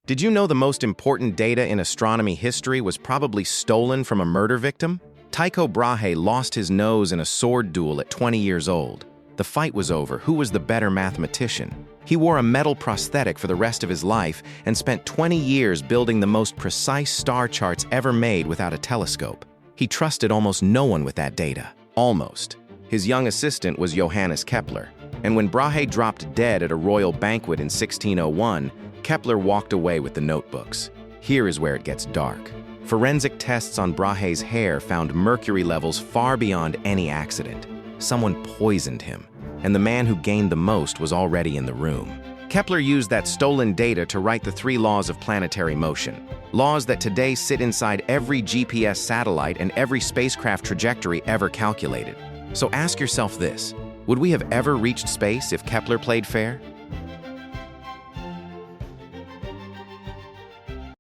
Did you know the most important data in astronomy history was probably stolen from a murder victim? Tycho Brahe lost his nose in a sword duel at 20 years old. The fight was over. Who was the better mathematician? He wore a metal prosthetic for the rest of his life and spent 20 years building the most precise star charts ever made without a telescope. He trusted almost no one with that data. Almost. His young assistant was Johannes Kepler. And when Brahe dropped dead at a royal banquet in 1601, Kepler walked away with the notebooks. Here is where it gets dark. Forensic tests on Brahe's hair found mercury levels far beyond any accident. Someone poisoned him, and the man who gained the most was already in the room. Kepler used that stolen data to write the 3 laws of planetary motion, laws that today sit inside every GPS satellite and every spacecraft trajectory ever calculated. So ask yourself this: would we have ever reached space if Kepler played fair?